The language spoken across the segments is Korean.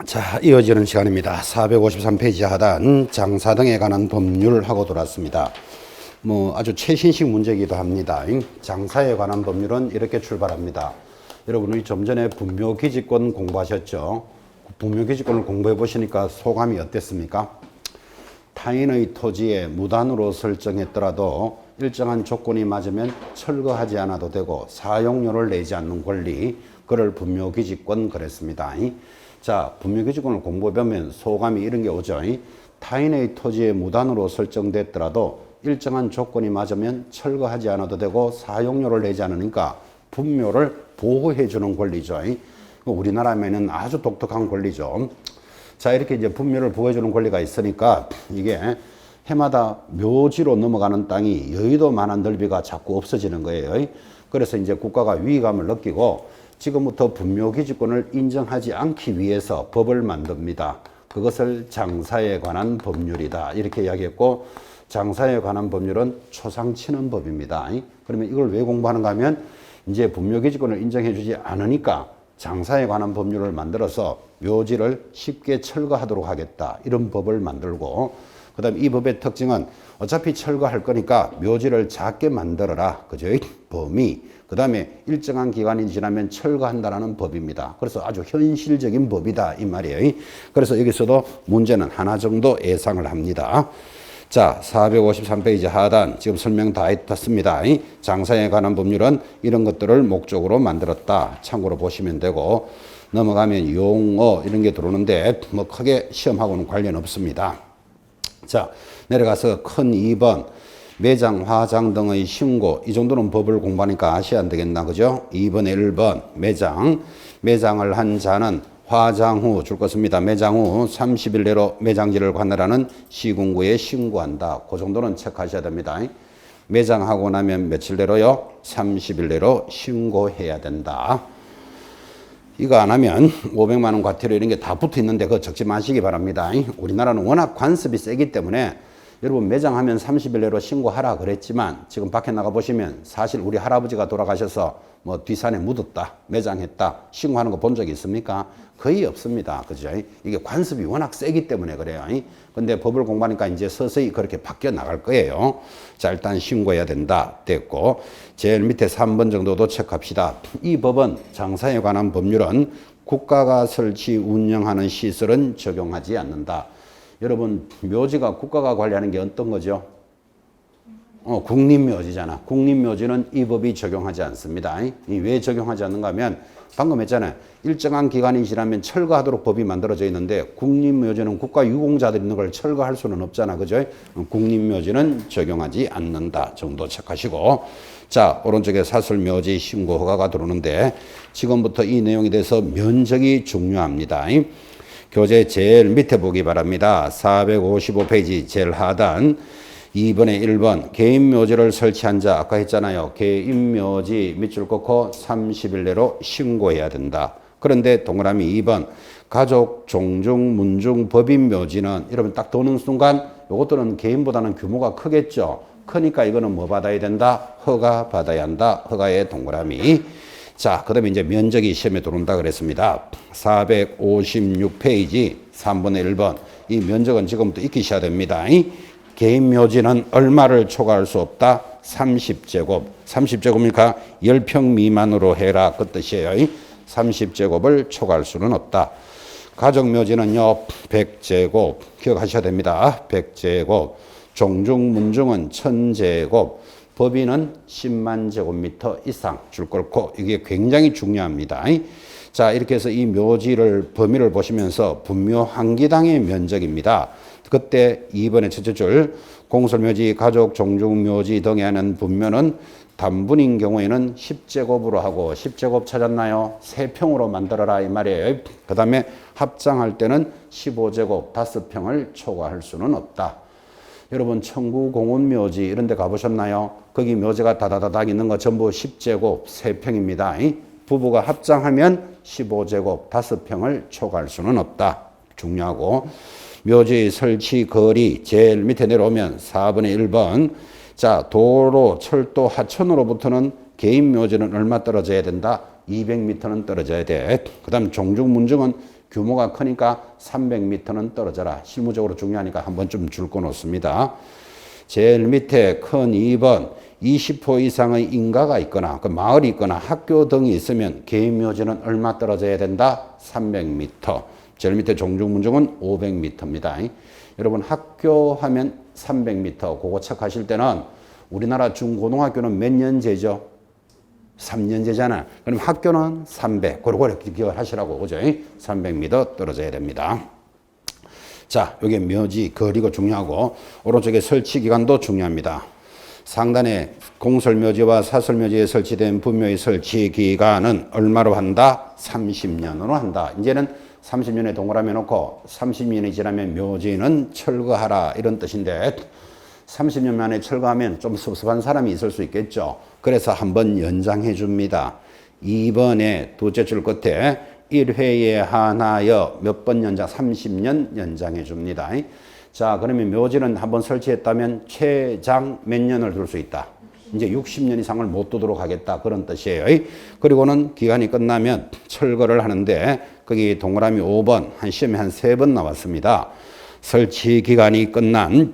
자, 이어지는 시간입니다. 453페이지 하단 장사 등에 관한 법률하고 돌아왔습니다. 아주 최신식 문제이기도 합니다. 장사에 관한 법률은 이렇게 출발합니다. 여러분, 우리 좀 전에 분묘기지권 공부하셨죠? 분묘기지권을 공부해 보시니까 소감이 어땠습니까? 타인의 토지에 무단으로 설정했더라도 일정한 조건이 맞으면 철거하지 않아도 되고 사용료를 내지 않는 권리, 그걸 분묘기지권 그랬습니다. 자, 분묘기지권을 공부해보면 소감이 이런 게 오죠. 타인의 토지에 무단으로 설정됐더라도 일정한 조건이 맞으면 철거하지 않아도 되고 사용료를 내지 않으니까 분묘를 보호해주는 권리죠. 우리나라에는 아주 독특한 권리죠. 자, 이렇게 이제 분묘를 보호해주는 권리가 있으니까 이게 해마다 묘지로 넘어가는 땅이 여의도만한 넓이가 자꾸 없어지는 거예요. 그래서 이제 국가가 위기감을 느끼고 지금부터 분묘기지권을 인정하지 않기 위해서 법을 만듭니다. 그것을 장사에 관한 법률이다, 이렇게 이야기했고, 장사에 관한 법률은 초상치는 법입니다. 그러면 이걸 왜 공부하는가 하면 이제 분묘기지권을 인정해 주지 않으니까 장사에 관한 법률을 만들어서 묘지를 쉽게 철거하도록 하겠다, 이런 법을 만들고, 그 다음에 이 법의 특징은 어차피 철거할 거니까 묘지를 작게 만들어라, 그죠? 범위. 그 다음에 일정한 기간이 지나면 철거한다라는 법입니다. 그래서 아주 현실적인 법이다, 이 말이에요. 그래서 여기서도 문제는 하나 정도 예상을 합니다. 자, 453페이지 하단 지금 설명 다 했습니다. 장사에 관한 법률은 이런 것들을 목적으로 만들었다, 참고로 보시면 되고, 넘어가면 용어 이런 게 들어오는데 크게 시험하고는 관련 없습니다. 자, 내려가서 큰 2번 매장, 화장 등의 신고, 이 정도는 법을 공부하니까 아셔야 안 되겠나, 그죠? 2번에 1번 매장을 한 자는 화장 후 줄 것입니다. 매장 후 30일 내로 매장지를 관할하는 시군구에 신고한다. 그 정도는 체크하셔야 됩니다. 매장하고 나면 며칠 내로요? 30일 내로 신고해야 된다. 이거 안 하면 500만 원 과태료 이런 게 다 붙어 있는데 그거 적지 마시기 바랍니다. 우리나라는 워낙 관습이 세기 때문에 여러분 매장하면 30일 내로 신고하라 그랬지만 지금 밖에 나가 보시면 사실 우리 할아버지가 돌아가셔서 뒷산에 묻었다, 매장했다, 신고하는 거 본 적이 있습니까? 거의 없습니다. 그죠? 이게 관습이 워낙 세기 때문에 그래요. 근데 법을 공부하니까 이제 서서히 그렇게 바뀌어 나갈 거예요. 자, 일단 신고해야 된다 됐고, 제일 밑에 3번 정도도 체크합시다. 이 법은 장사에 관한 법률은 국가가 설치 운영하는 시설은 적용하지 않는다. 여러분, 묘지가 국가가 관리하는 게 어떤 거죠? 국립묘지잖아. 국립묘지는 이 법이 적용하지 않습니다. 왜 적용하지 않는가 하면 방금 했잖아요. 일정한 기간이 지나면 철거하도록 법이 만들어져 있는데 국립묘지는 국가 유공자들이 있는 걸 철거할 수는 없잖아, 그죠? 국립묘지는 적용하지 않는다 정도 체크하시고, 자, 오른쪽에 사설묘지 신고 허가가 들어오는데 지금부터 이 내용에 대해서 면적이 중요합니다. 교재 제일 밑에 보기 바랍니다. 455페이지 제일 하단 2번에 1번 개인묘지를 설치한 자, 아까 했잖아요. 개인묘지 밑줄 긋고 30일 내로 신고해야 된다. 그런데 동그라미 2번 가족, 종중, 문중, 법인묘지는 여러분 딱 도는 순간 이것들은 개인보다는 규모가 크겠죠. 크니까 이거는 뭐 받아야 된다? 허가 받아야 한다. 허가의 동그라미. 자, 그 다음에 이제 면적이 시험에 들어온다 그랬습니다. 456페이지 3번에 1번. 이 면적은 지금부터 익히셔야 됩니다. 개인 묘지는 얼마를 초과할 수 없다? 30제곱. 30제곱이니까 10평 미만으로 해라, 그 뜻이에요. 30제곱을 초과할 수는 없다. 가족 묘지는요, 100제곱. 기억하셔야 됩니다. 100제곱. 종중, 문중은 1000제곱. 법인은 10만 제곱미터 이상 줄 걸,고 이게 굉장히 중요합니다. 자, 이렇게 해서 이 묘지를 범위를 보시면서 분묘 한 기당의 면적입니다. 그때 2번의 첫째 줄 공설묘지, 가족, 종중묘지 등에 하는 분묘는 단분인 경우에는 10제곱으로 하고, 10제곱 찾았나요? 3평으로 만들어라, 이 말이에요. 그 다음에 합장할 때는 15제곱 5평을 초과할 수는 없다. 여러분, 청구 공원묘지 이런 데 가보셨나요? 거기 묘지가 다다다닥 있는 거 전부 10제곱 3평입니다. 부부가 합장하면 15제곱 5평을 초과할 수는 없다. 중요하고, 묘지 설치 거리 제일 밑에 내려오면 4번에 1번. 자, 도로, 철도, 하천으로부터는 개인 묘지는 얼마 떨어져야 된다? 200m는 떨어져야 돼. 그 다음 종중, 문중은 규모가 크니까 300m는 떨어져라. 실무적으로 중요하니까 한번 좀 줄 거 놓습니다. 제일 밑에 큰 2번 20호 이상의 인가가 있거나 그 마을이 있거나 학교 등이 있으면 개인 묘지는 얼마 떨어져야 된다? 300m. 제일 밑에 종중문중은 500m입니다. 여러분 학교 하면 300m. 그거 체크하실 때는 우리나라 중고등학교는 몇 년제죠? 3년제잖아. 그럼 학교는 300. 그걸 기억을 하시라고. 그죠? 300m 떨어져야 됩니다. 자, 여기 묘지, 거리가 중요하고 오른쪽에 설치 기간도 중요합니다. 상단에 공설묘지와 사설묘지에 설치된 분묘의 설치 기간은 얼마로 한다? 30년으로 한다. 이제는 30년에 동그라미 놓고 30년이 지나면 묘지는 철거하라 이런 뜻인데 30년 만에 철거하면 좀 섭섭한 사람이 있을 수 있겠죠. 그래서 한번 연장해 줍니다. 2번에 두째 줄 끝에 1회에 하나여 몇 번 연장? 30년 연장해 줍니다. 자, 그러면 묘지는 한번 설치했다면 최장 몇 년을 둘 수 있다? 이제 60년 이상을 못 두도록 하겠다. 그런 뜻이에요. 그리고는 기간이 끝나면 철거를 하는데 거기 동그라미 5번, 한 시험에 한 3번 나왔습니다. 설치 기간이 끝난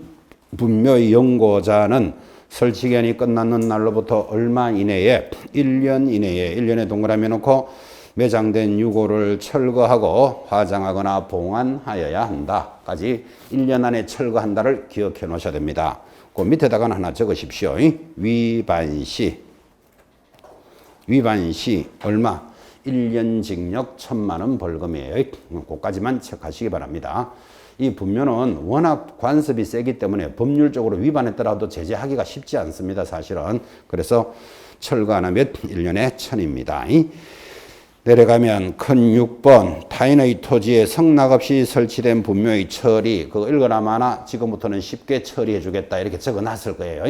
분묘의 연고자는 설치 기간이 끝나는 날로부터 얼마 이내에 1년 이내에 1년에 동그라미 놓고 매장된 유고를 철거하고 화장하거나 봉안하여야 한다까지 1년 안에 철거한다를 기억해 놓으셔야 됩니다. 그 밑에다가 하나 적으십시오. 위반시 얼마? 1년 징역 1,000만 원 벌금이에요. 그까지만 체크하시기 바랍니다. 이 분묘는 워낙 관습이 세기 때문에 법률적으로 위반했더라도 제재하기가 쉽지 않습니다. 사실은. 그래서 철거 안 하면 1년에 1,000입니다. 내려가면 큰 6번 타인의 토지에 성낙 없이 설치된 분묘의 처리 그거 읽어라 마나 지금부터는 쉽게 처리해 주겠다 이렇게 적어놨을 거예요.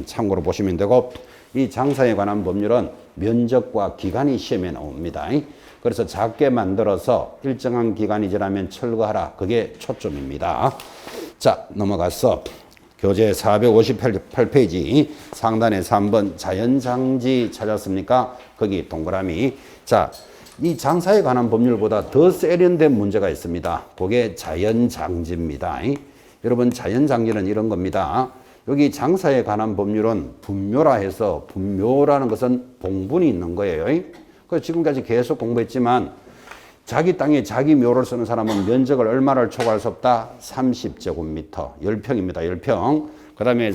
참고로 보시면 되고 이 장사에 관한 법률은 면적과 기간이 시험에 나옵니다. 그래서 작게 만들어서 일정한 기간이 지나면 철거하라. 그게 초점입니다. 자, 넘어가서 교재 458페이지 상단에 3번 자연장지 찾았습니까? 거기 동그라미. 자, 이 장사에 관한 법률보다 더 세련된 문제가 있습니다. 그게 자연장지입니다. 여러분 자연장지는 이런 겁니다. 여기 장사에 관한 법률은 분묘라 해서 분묘라는 것은 봉분이 있는 거예요. 그래서 지금까지 계속 공부했지만 자기 땅에 자기 묘를 쓰는 사람은 면적을 얼마를 초과할 수 없다? 30제곱미터. 10평입니다. 10평. 그 다음에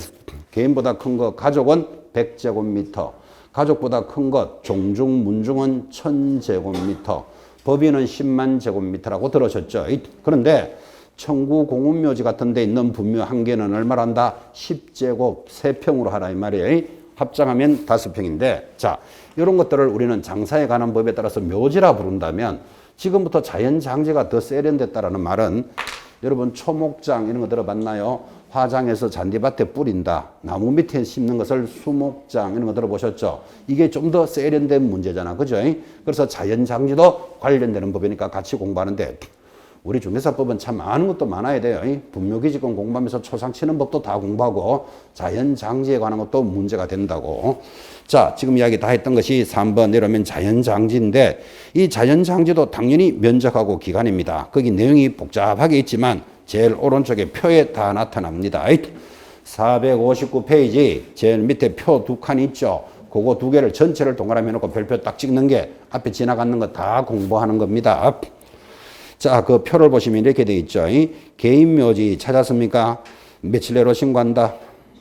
개인보다 큰 거 가족은 100제곱미터. 가족보다 큰 것 종중, 문중은 1000제곱미터. 법인은 10만 제곱미터라고 들으셨죠? 그런데 청구 공원묘지 같은 데 있는 분묘 한 개는 얼마란다? 10제곱 3평으로 하라 이 말이에요. 합장하면 5평인데 자, 이런 것들을 우리는 장사에 관한 법에 따라서 묘지라 부른다면 지금부터 자연장지가 더 세련됐다라는 말은 여러분 초목장 이런 거 들어봤나요? 화장해서 잔디밭에 뿌린다. 나무 밑에 심는 것을 수목장 이런 거 들어보셨죠? 이게 좀 더 세련된 문제잖아. 그죠? 그래서 자연장지도 관련되는 법이니까 같이 공부하는데 우리 중개사법은 참 아는 것도 많아야 돼요. 분묘기지권 공부하면서 초상 치는 법도 다 공부하고 자연장지에 관한 것도 문제가 된다고. 자, 지금 이야기 다 했던 것이 3번 내려오면 자연장지인데 이 자연장지도 당연히 면적하고 기간입니다. 거기 내용이 복잡하게 있지만 제일 오른쪽에 표에 다 나타납니다. 459페이지 제일 밑에 표 2칸 있죠. 그거 2개를 전체를 동그라미 해놓고 별표 딱 찍는 게 앞에 지나가는 거 다 공부하는 겁니다. 자, 그 표를 보시면 이렇게 되어 있죠. 개인 묘지 찾았습니까? 며칠 내로 신고한다?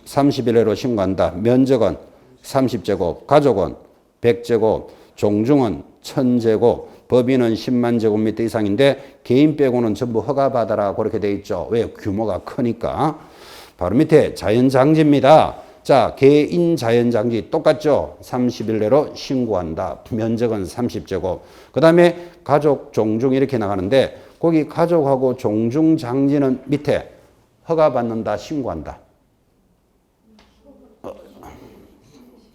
30일 내로 신고한다. 면적은 30제곱, 가족은 100제곱, 종중은 1000제곱, 법인은 10만 제곱미터 이상인데 개인 빼고는 전부 허가받아라 그렇게 되어 있죠. 왜? 규모가 크니까. 바로 밑에 자연장지입니다. 자, 개인 자연장지 똑같죠? 30일 내로 신고한다. 면적은 30제곱. 그 다음에 가족, 종중 이렇게 나가는데 거기 가족하고 종중 장지는 밑에 허가받는다, 신고한다.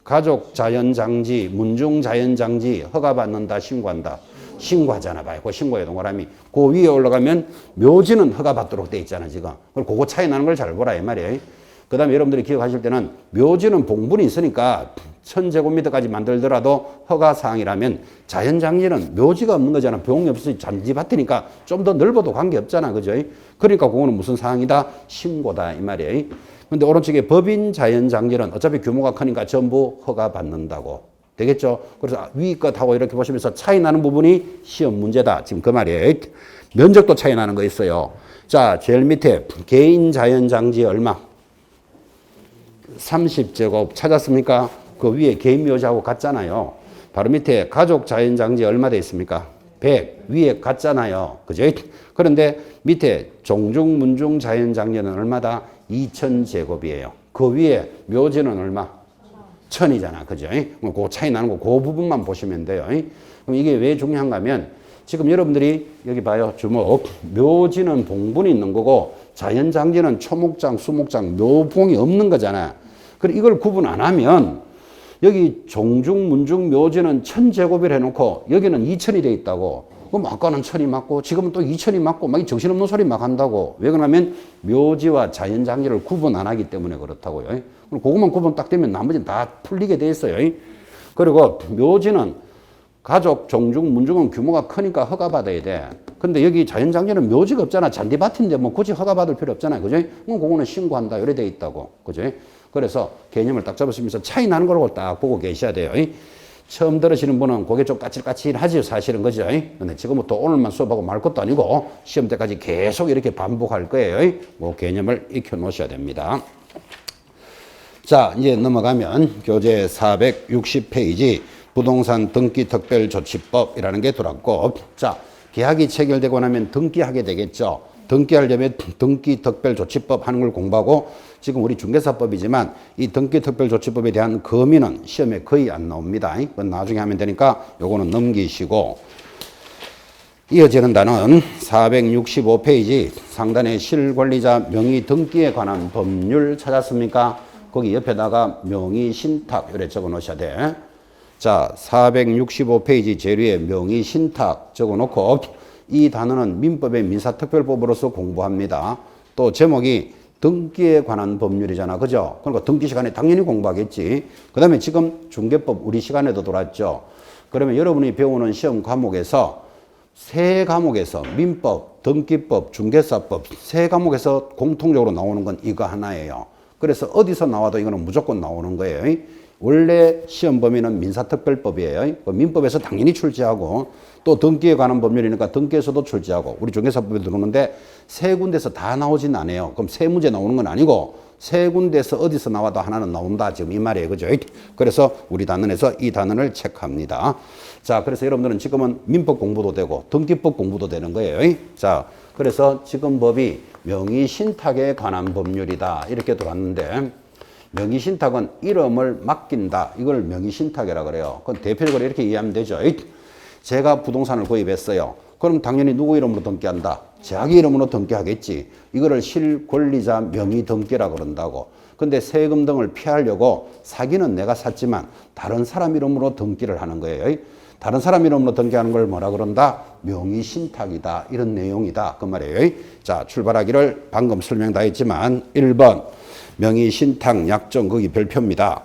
가족 자연장지, 문중 자연장지 허가받는다, 신고한다. 신고하잖아. 봐요. 그 신고의 동그라미. 그 위에 올라가면 묘지는 허가받도록 돼 있잖아, 지금. 그리고 그거 차이 나는 걸 잘 보라, 이 말이에요. 그 다음에 여러분들이 기억하실 때는 묘지는 봉분이 있으니까 1000제곱미터까지 만들더라도 허가사항이라면 자연장지는 묘지가 없는 거잖아. 병이 없어서 잔디밭이니까 좀 더 넓어도 관계없잖아. 그죠? 그러니까 그거는 무슨 사항이다? 신고다. 이 말이에요. 근데 오른쪽에 법인 자연장지는 어차피 규모가 크니까 전부 허가받는다고. 되겠죠? 그래서 위 것하고 이렇게 보시면서 차이 나는 부분이 시험 문제다. 지금 그 말이에요. 면적도 차이 나는 거 있어요. 자, 제일 밑에 개인 자연장지 얼마? 30제곱 찾았습니까? 그 위에 개인 묘지하고 같잖아요. 바로 밑에 가족 자연장지 얼마 돼 있습니까? 100. 위에 같잖아요. 그죠? 그런데 밑에 종중, 문중 자연장지는 얼마다? 2000제곱이에요. 그 위에 묘지는 얼마? 1000이잖아. 그죠? 그 차이 나는 거, 그 부분만 보시면 돼요. 그럼 이게 왜 중요한가 하면 지금 여러분들이 여기 봐요. 주목. 묘지는 봉분이 있는 거고 자연장지는 초목장, 수목장, 묘봉이 없는 거잖아. 그럼 이걸 구분 안 하면 여기 종중, 문중, 묘지는 1000제곱을 해놓고 여기는 2000이 돼 있다고. 그럼 아까는 1000이 맞고 지금은 또 2000이 맞고 막 정신없는 소리 막 한다고. 왜 그러냐면 묘지와 자연장지를 구분 안 하기 때문에 그렇다고요. 그럼 그것만 구분 딱 되면 나머지는 다 풀리게 돼 있어요. 그리고 묘지는 가족, 종중, 문중은 규모가 크니까 허가받아야 돼. 근데 여기 자연장지는 묘지가 없잖아. 잔디밭인데 뭐 굳이 허가받을 필요 없잖아요. 그죠? 그럼 그거는 신고한다. 이래 돼 있다고. 그죠? 그래서 개념을 딱 잡으시면서 차이 나는 걸 딱 보고 계셔야 돼요. 처음 들으시는 분은 고개 좀 까칠까칠하지요. 사실은 그죠? 근데 지금부터 오늘만 수업하고 말 것도 아니고 시험 때까지 계속 이렇게 반복할 거예요. 그 개념을 익혀 놓으셔야 됩니다. 자, 이제 넘어가면 교재 460페이지 부동산 등기특별조치법이라는 게 들어왔고, 자, 계약이 체결되고 나면 등기하게 되겠죠. 등기하려면 등기특별조치법 하는 걸 공부하고, 지금 우리 중개사법이지만 이 등기특별조치법에 대한 범위는 시험에 거의 안 나옵니다. 그건 나중에 하면 되니까 요거는 넘기시고, 이어지는 단은 465페이지 상단에 실권리자 명의 등기에 관한 법률 찾았습니까? 거기 옆에다가 명의 신탁 이렇게 적어 놓으셔야 돼. 자, 465페이지 제일 위에 명의 신탁 적어 놓고 이 단어는 민법의 민사특별법으로서 공부합니다. 또 제목이 등기에 관한 법률이잖아. 그죠? 그러니까 등기 시간에 당연히 공부하겠지. 그 다음에 지금 중개법 우리 시간에도 돌았죠. 그러면 여러분이 배우는 시험 과목에서 세 과목에서 민법, 등기법, 중개사법 세 과목에서 공통적으로 나오는 건 이거 하나예요. 그래서 어디서 나와도 이거는 무조건 나오는 거예요. 원래 시험 범위는 민사특별법이에요. 민법에서 당연히 출제하고 또 등기에 관한 법률이니까 등기에서도 출제하고 우리 중개사법에 들어오는데 세 군데서 다 나오진 않아요. 그럼 세 문제 나오는 건 아니고 세 군데서 어디서 나와도 하나는 나온다. 지금 이 말이에요. 그죠? 그래서 우리 단원에서 이 단원을 체크합니다. 자, 그래서 여러분들은 지금은 민법 공부도 되고 등기법 공부도 되는 거예요. 자, 그래서 지금 법이 명의신탁에 관한 법률이다. 이렇게 들어왔는데 명의신탁은 이름을 맡긴다. 이걸 명의신탁이라고 그래요. 그건 대표적으로 이렇게 이해하면 되죠. 제가 부동산을 구입했어요. 그럼 당연히 누구 이름으로 등기한다? 자기 이름으로 등기하겠지. 이거를 실권리자 명의등기라고 그런다고. 근데 세금 등을 피하려고 사기는 내가 샀지만 다른 사람 이름으로 등기를 하는 거예요. 다른 사람 이름으로 등기하는 걸 뭐라 그런다? 명의신탁이다. 이런 내용이다. 그 말이에요. 자, 출발하기를 방금 설명 다 했지만 1번 명의신탁 약정 거기 별표입니다.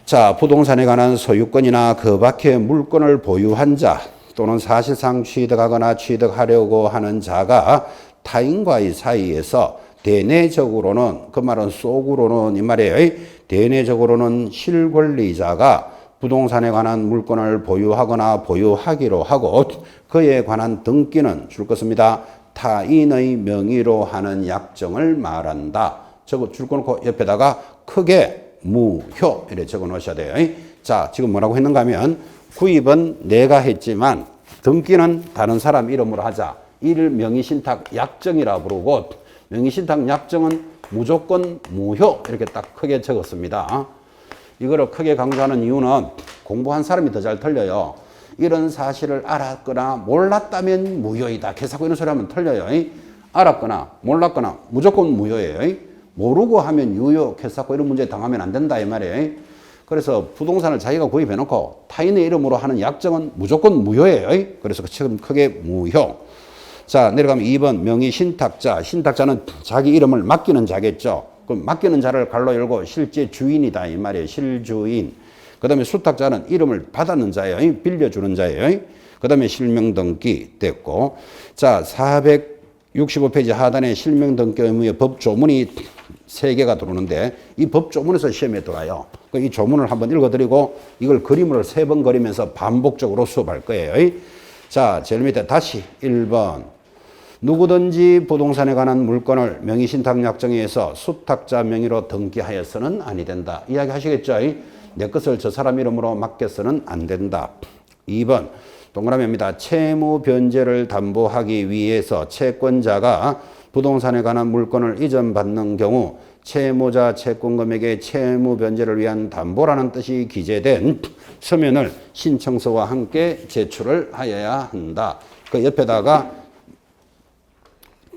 자, 부동산에 관한 소유권이나 그 밖의 물건을 보유한 자 또는 사실상 취득하거나 취득하려고 하는 자가 타인과의 사이에서 대내적으로는 그 말은 속으로는 이 말이에요. 대내적으로는 실권리자가 부동산에 관한 물건을 보유하거나 보유하기로 하고 그에 관한 등기는 줄 것입니다. 타인의 명의로 하는 약정을 말한다. 적어 줄 거놓고 옆에다가 크게 무효 이렇게 적어 놓으셔야 돼요. 자, 지금 뭐라고 했는가 하면 구입은 내가 했지만 등기는 다른 사람 이름으로 하자. 이를 명의신탁 약정이라 부르고 명의신탁 약정은 무조건 무효 이렇게 딱 크게 적었습니다. 이거를 크게 강조하는 이유는 공부한 사람이 더 잘 틀려요. 이런 사실을 알았거나 몰랐다면 무효이다. 개사고 이런 소리 하면 틀려요. 알았거나 몰랐거나 무조건 무효예요. 모르고 하면 유효, 개사고 이런 문제에 당하면 안 된다 이 말이에요. 그래서 부동산을 자기가 구입해 놓고 타인의 이름으로 하는 약정은 무조건 무효예요. 그래서 지금 크게 무효. 자, 내려가면 2번 명의신탁자. 신탁자는 자기 이름을 맡기는 자겠죠. 그 맡기는 자를 갈로 열고 실제 주인이다 이 말이에요. 실주인. 그 다음에 수탁자는 이름을 받았는 자예요. 빌려주는 자예요. 그 다음에 실명등기 됐고. 자, 465페이지 하단에 실명등기 의무의 법조문이 3개가 들어오는데 이 법조문에서 시험에 들어와요. 이 조문을 한번 읽어드리고 이걸 그림으로 3번 그리면서 반복적으로 수업할 거예요. 자, 제일 밑에 다시 1번. 누구든지 부동산에 관한 물건을 명의신탁약정에서 수탁자 명의로 등기하여서는 아니 된다. 이야기 하시겠죠? 내 것을 저 사람 이름으로 맡겨서는 안 된다. 2번. 동그라미입니다. 채무 변제를 담보하기 위해서 채권자가 부동산에 관한 물건을 이전받는 경우 채무자 채권금액의 채무 변제를 위한 담보라는 뜻이 기재된 서면을 신청서와 함께 제출을 하여야 한다. 그 옆에다가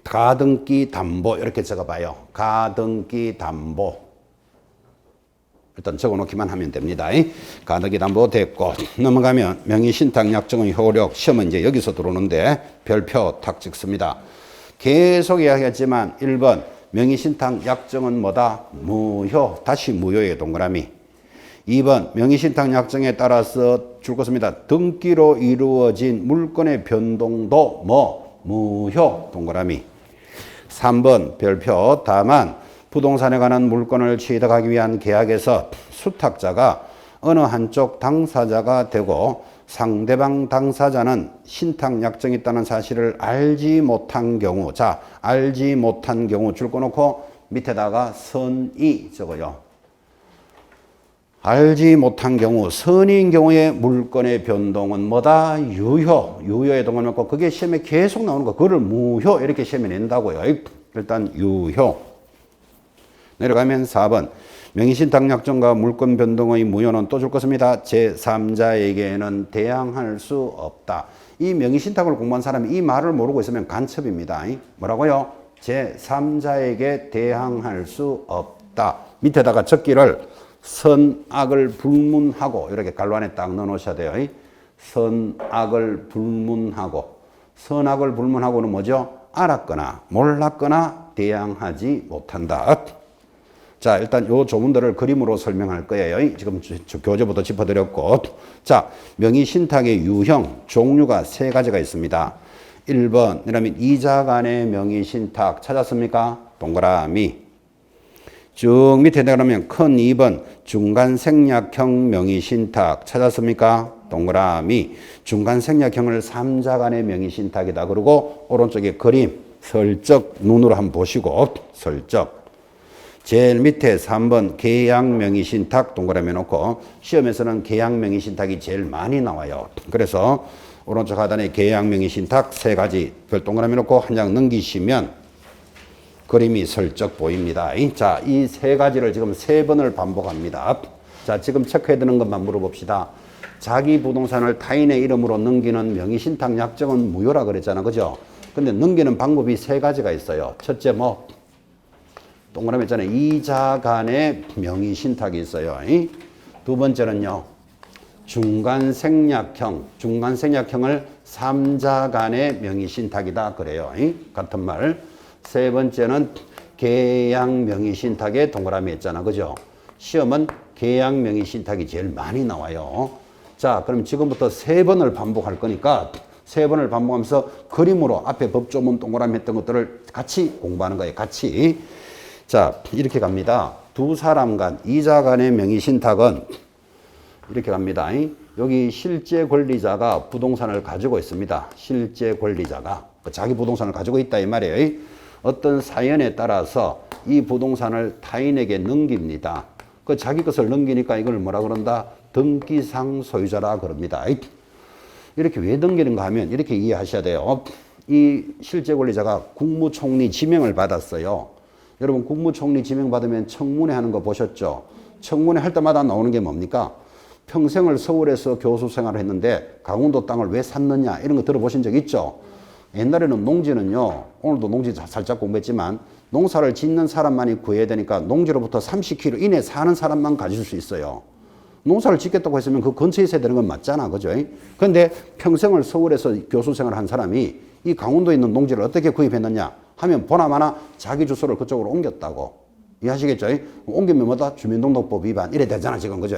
가등기 담보 이렇게 적어봐요. 가등기 담보. 일단 적어놓기만 하면 됩니다. 가등기 담보 됐고 넘어가면 명의신탁약정의 효력 시험은 이제 여기서 들어오는데 별표 탁 찍습니다. 계속 이야기했지만 1번 명의신탁약정은 뭐다? 무효. 다시 무효의 동그라미. 2번 명의신탁약정에 따라서 줄 것입니다. 등기로 이루어진 물건의 변동도 무효. 동그라미. 3번 별표. 다만 부동산에 관한 물건을 취득하기 위한 계약에서 수탁자가 어느 한쪽 당사자가 되고 상대방 당사자는 신탁약정이 있다는 사실을 알지 못한 경우, 자, 알지 못한 경우 줄 거 놓고 밑에다가 선의 적어요. 알지 못한 경우, 선의인 경우에 물건의 변동은 뭐다? 유효. 유효의 동을 놓고 그게 시험에 계속 나오는 거, 그거를 무효 이렇게 시험에 낸다고요. 일단 유효. 내려가면 4번. 명의신탁약정과 물건 변동의 무효는 또 줄 것입니다. 제3자에게는 대항할 수 없다. 이 명의신탁을 공부한 사람이 이 말을 모르고 있으면 간첩입니다. 뭐라고요? 제3자에게 대항할 수 없다. 밑에다가 적기를 선악을 불문하고 이렇게 갈로 안에 딱 넣어 놓으셔야 돼요. 선악을 불문하고. 선악을 불문하고는 뭐죠? 알았거나 몰랐거나 대항하지 못한다. 자, 일단 요 조문들을 그림으로 설명할 거예요. 지금 교재부터 짚어드렸고. 자, 명의신탁의 유형, 종류가 3가지가 있습니다. 1번, 그러면 이자 간의 명의신탁 찾았습니까? 동그라미. 쭉 밑에 내려가면 큰 2번, 중간생략형 명의신탁 찾았습니까? 동그라미. 중간생략형을 3자 간의 명의신탁이다. 그리고 오른쪽에 그림, 슬쩍 눈으로 한번 보시고, 슬쩍. 제일 밑에 3번 계약명의신탁 동그라미 놓고 시험에서는 계약명의신탁이 제일 많이 나와요. 그래서 오른쪽 하단에 계약명의신탁 3가지 별 동그라미 놓고 한 장 넘기시면 그림이 슬쩍 보입니다. 자, 이 3가지를 지금 3번을 반복합니다. 자, 지금 체크해야 되는 것만 물어봅시다. 자기 부동산을 타인의 이름으로 넘기는 명의신탁약정은 무효라 그랬잖아. 그죠? 근데 넘기는 방법이 3가지가 있어요. 첫째 동그라미 있잖아요. 이자 간의 명의신탁이 있어요. 두 번째는요. 중간생략형. 중간생략형을 3자 간의 명의신탁이다. 그래요. 같은 말. 세 번째는 계약명의신탁의 동그라미 있잖아. 그죠? 시험은 계약명의신탁이 제일 많이 나와요. 자, 그럼 지금부터 3번을 반복할 거니까 3번을 반복하면서 그림으로 앞에 법조문 동그라미 했던 것들을 같이 공부하는 거예요. 같이. 자, 이렇게 갑니다. 두 사람 간, 이자 간의 명의신탁은 이렇게 갑니다. 여기 실제 권리자가 부동산을 가지고 있습니다. 실제 권리자가. 자기 부동산을 가지고 있다 이 말이에요. 어떤 사연에 따라서 이 부동산을 타인에게 넘깁니다. 그 자기 것을 넘기니까 이걸 뭐라 그런다? 등기상 소유자라 그럽니다. 이렇게 왜 넘기는가 하면 이렇게 이해하셔야 돼요. 이 실제 권리자가 국무총리 지명을 받았어요. 여러분 국무총리 지명 받으면 청문회 하는 거 보셨죠? 청문회 할 때마다 나오는 게 뭡니까? 평생을 서울에서 교수 생활을 했는데 강원도 땅을 왜 샀느냐 이런 거 들어보신 적 있죠? 옛날에는 농지는요, 오늘도 농지 살짝 공부했지만 농사를 짓는 사람만이 구해야 되니까 농지로부터 30km 이내 사는 사람만 가질 수 있어요. 농사를 짓겠다고 했으면 그 근처에 있어야 되는 건 맞잖아. 그죠? 그런데 평생을 서울에서 교수 생활을 한 사람이 이 강원도에 있는 농지를 어떻게 구입했느냐 하면 보나마나 자기 주소를 그쪽으로 옮겼다고 이해하시겠죠? 옮기면 뭐다? 주민등록법 위반. 이래 되잖아, 지금. 그죠?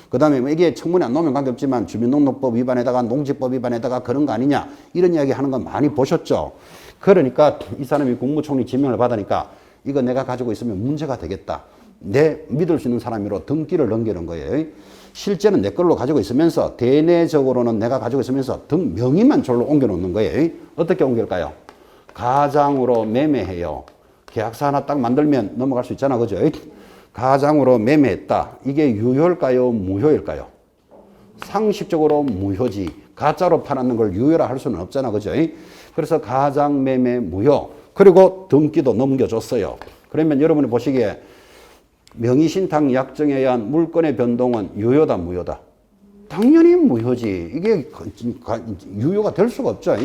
그 다음에 뭐 이게 청문회 안 나오면 관계없지만 주민등록법 위반에다가 농지법 위반에다가 그런 거 아니냐. 이런 이야기 하는 거 많이 보셨죠? 그러니까 이 사람이 국무총리 지명을 받으니까 이거 내가 가지고 있으면 문제가 되겠다. 내 믿을 수 있는 사람으로 등기를 넘기는 거예요. 실제는 내 걸로 가지고 있으면서 대내적으로는 내가 가지고 있으면서 등 명의만 절로 옮겨놓는 거예요. 어떻게 옮길까요? 가장으로 매매해요. 계약서 하나 딱 만들면 넘어갈 수 있잖아. 그죠? 가장으로 매매했다. 이게 유효일까요? 무효일까요? 상식적으로 무효지. 가짜로 팔았는 걸 유효라 할 수는 없잖아. 그죠? 그래서 가장 매매 무효. 그리고 등기도 넘겨줬어요. 그러면 여러분이 보시기에 명의신탁 약정에 의한 물권의 변동은 유효다, 무효다? 당연히 무효지. 이게 유효가 될 수가 없죠.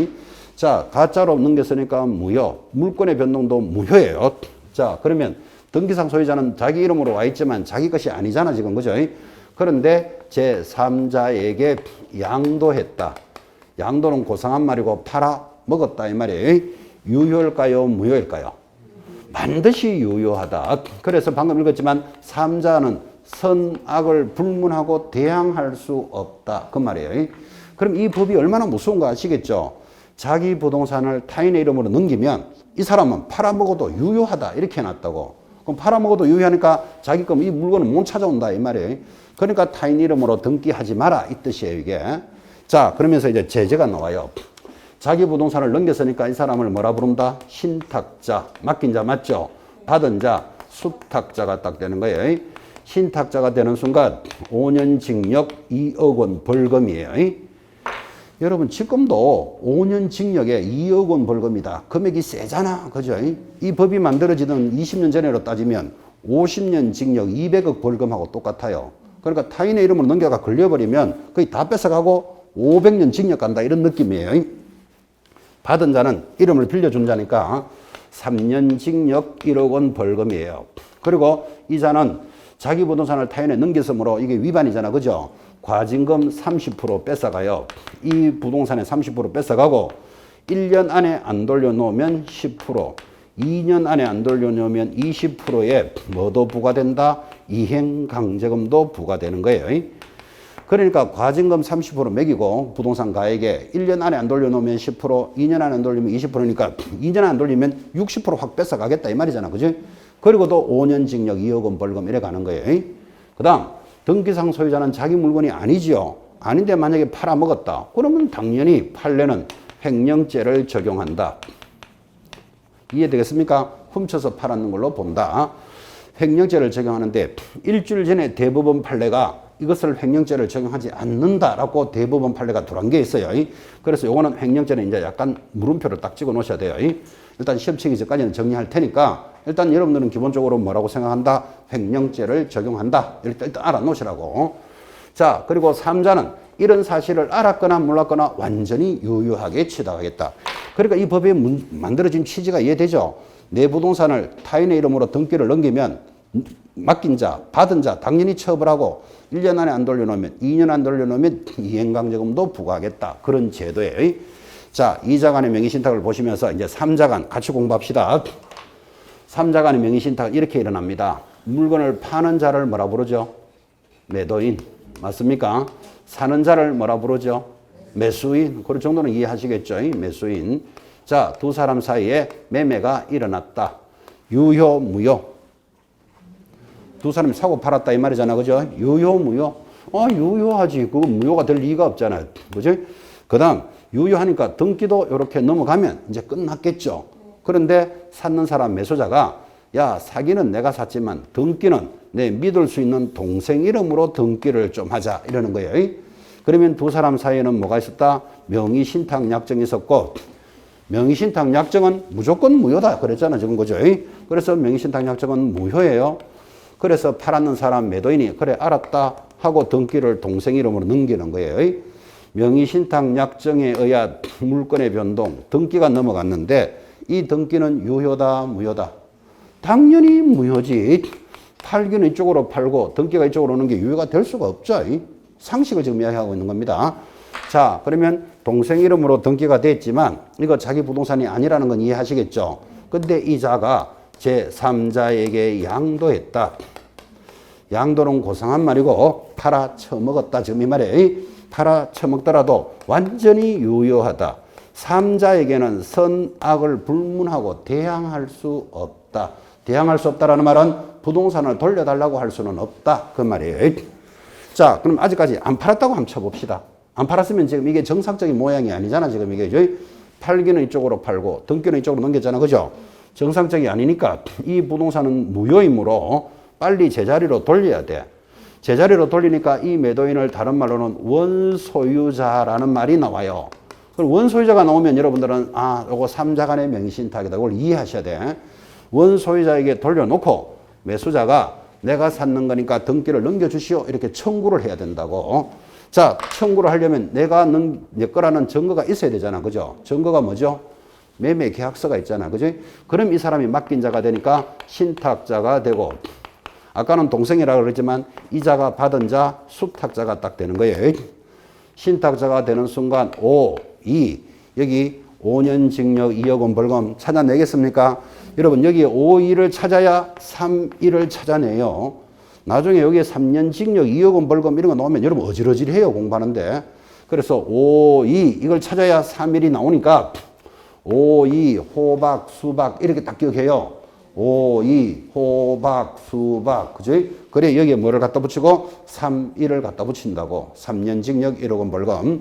자, 가짜로 넘겼으니까 무효. 물권의 변동도 무효예요. 자, 그러면 등기상 소유자는 자기 이름으로 와 있지만 자기 것이 아니잖아, 지금. 그죠? 그런데 제3자에게 양도했다. 양도는 고상한 말이고 팔아 먹었다, 이 말이에요. 유효일까요, 무효일까요? 반드시 유효하다. 그래서 방금 읽었지만 3자는 선악을 불문하고 대항할 수 없다. 그 말이에요. 그럼 이 법이 얼마나 무서운 거 아시겠죠? 자기 부동산을 타인의 이름으로 넘기면 이 사람은 팔아먹어도 유효하다. 이렇게 해놨다고. 그럼 팔아먹어도 유효하니까 자기 거 이 물건은 못 찾아온다. 이 말이에요. 그러니까 타인 이름으로 등기하지 마라. 이 뜻이에요, 이게. 자, 그러면서 이제 제재가 나와요. 자기 부동산을 넘겼으니까 이 사람을 뭐라 부른다? 신탁자. 맡긴 자 맞죠? 받은 자, 수탁자가 딱 되는 거예요. 신탁자가 되는 순간 5년 징역 2억 원 벌금이에요. 여러분 지금도 5년 징역에 2억 원 벌금이다. 금액이 세잖아. 그죠? 이 법이 만들어지던 20년 전으로 따지면 50년 징역 200억 벌금하고 똑같아요. 그러니까 타인의 이름으로 넘겨가 걸려버리면 거의 다 뺏어가고 500년 징역 간다. 이런 느낌이에요. 받은 자는 이름을 빌려준 자니까 3년 징역 1억 원 벌금이에요. 그리고 이 자는 자기 부동산을 타인에 넘겼으므로 이게 위반이잖아. 그죠? 과징금 30% 뺏어가요. 이 부동산에 30% 뺏어가고 1년 안에 안 돌려놓으면 10%, 2년 안에 안 돌려놓으면 20%의 뭐도 부과된다? 이행강제금도 부과되는 거예요. 그러니까 과징금 30% 매기고 부동산 가액에 1년 안에 안 돌려놓으면 10%, 2년 안에 안 돌리면 20%니까 2년 안에 안 돌리면 60% 확 뺏어가겠다 이 말이잖아. 그지? 그리고도 5년 징역 2억 원 벌금 이래 가는 거예요. 그 다음 등기상 소유자는 자기 물건이 아니지요. 아닌데 만약에 팔아먹었다. 그러면 당연히 판례는 횡령죄를 적용한다. 이해되겠습니까? 훔쳐서 팔았는 걸로 본다. 횡령죄를 적용하는데 일주일 전에 대법원 판례가 이것을 횡령죄를 적용하지 않는다라고 대법원 판례가 들어간 게 있어요. 그래서 요거는 횡령죄는 이제 약간 물음표를 딱 찍어 놓으셔야 돼요. 일단 시험 치기 전까지는 정리할 테니까 일단 여러분들은 기본적으로 뭐라고 생각한다? 횡령죄를 적용한다. 일단 알아 놓으시라고. 자, 그리고 3자는 이런 사실을 알았거나 몰랐거나 완전히 유효하게 취득하겠다. 그러니까 이 법이 만들어진 취지가 이해되죠? 내 부동산을 타인의 이름으로 등기를 넘기면 맡긴 자, 받은 자 당연히 처벌하고 1년 안에 안 돌려놓으면 2년 안 돌려놓으면 이행강제금도 부과하겠다. 그런 제도예요. 자, 2자 간의 명의신탁을 보시면서 이제 3자 간 같이 공부합시다. 3자 간의 명의신탁 이렇게 일어납니다. 물건을 파는 자를 뭐라 부르죠? 매도인. 맞습니까? 사는 자를 뭐라 부르죠? 매수인. 그 정도는 이해하시겠죠? 매수인. 자, 두 사람 사이에 매매가 일어났다. 유효, 무효. 두 사람이 사고 팔았다 이 말이잖아. 그죠? 유효, 무효. 유효하지. 그거 무효가 될 리가 없잖아요. 그죠? 그 다음, 유효하니까 등기도 이렇게 넘어가면 이제 끝났겠죠. 그런데 샀는 사람 매수자가 야, 사기는 내가 샀지만 등기는 내 믿을 수 있는 동생 이름으로 등기를 좀 하자. 이러는 거예요. 그러면 두 사람 사이에는 뭐가 있었다? 명의신탁 약정이 있었고, 명의신탁 약정은 무조건 무효다. 그랬잖아. 지금 그죠? 그래서 명의신탁 약정은 무효예요. 그래서 팔았는 사람 매도인이 그래 알았다 하고 등기를 동생 이름으로 넘기는 거예요. 명의신탁 약정에 의한 물건의 변동, 등기가 넘어갔는데 이 등기는 유효다, 무효다? 당연히 무효지. 팔기는 이쪽으로 팔고 등기가 이쪽으로 오는 게 유효가 될 수가 없죠. 상식을 지금 이야기하고 있는 겁니다. 자, 그러면 동생 이름으로 등기가 됐지만 이거 자기 부동산이 아니라는 건 이해하시겠죠? 근데 이 자가 제3자에게 양도했다. 양도는 고상한 말이고 팔아 처먹었다. 지금 이 말에 팔아 처먹더라도 완전히 유효하다. 3자에게는 선악을 불문하고 대항할 수 없다. 대항할 수 없다라는 말은 부동산을 돌려달라고 할 수는 없다. 그 말이에요. 자, 그럼 아직까지 안 팔았다고 한번 쳐봅시다. 안 팔았으면 지금 이게 정상적인 모양이 아니잖아. 지금 이게 팔기는 이쪽으로 팔고 등기는 이쪽으로 넘겼잖아. 그죠? 정상적이 아니니까 이 부동산은 무효이므로 빨리 제자리로 돌려야 돼. 제자리로 돌리니까 이 매도인을 다른 말로는 원소유자라는 말이 나와요. 그럼 원소유자가 나오면 여러분들은 요거 3자 간의 명의신탁이다. 그걸 이해하셔야 돼. 원소유자에게 돌려놓고 매수자가 내가 샀는 거니까 등기를 넘겨주시오. 이렇게 청구를 해야 된다고. 자, 청구를 하려면 내가 내 거라는 증거가 있어야 되잖아. 그죠? 증거가 뭐죠? 매매 계약서가 있잖아. 그죠? 그럼 이 사람이 맡긴 자가 되니까 신탁자가 되고, 아까는 동생이라고 그랬지만 이자가 받은 자, 수탁자가 딱 되는 거예요. 신탁자가 되는 순간 5, 2, 여기 5년 징역 2억 원 벌금 찾아내겠습니까? 여러분 여기 5, 2를 찾아야 3, 1을 찾아내요. 나중에 여기에 3년 징역 2억 원 벌금 이런 거 나오면 여러분 어지러지해요. 공부하는데. 그래서 5, 2 이걸 찾아야 3, 1이 나오니까 5, 2 호박, 수박 이렇게 딱 기억해요. 5, 2 호박, 수박 그죠? 그래 여기에 뭐를 갖다 붙이고 3, 1을 갖다 붙인다고. 3년 징역 1억 원 벌금.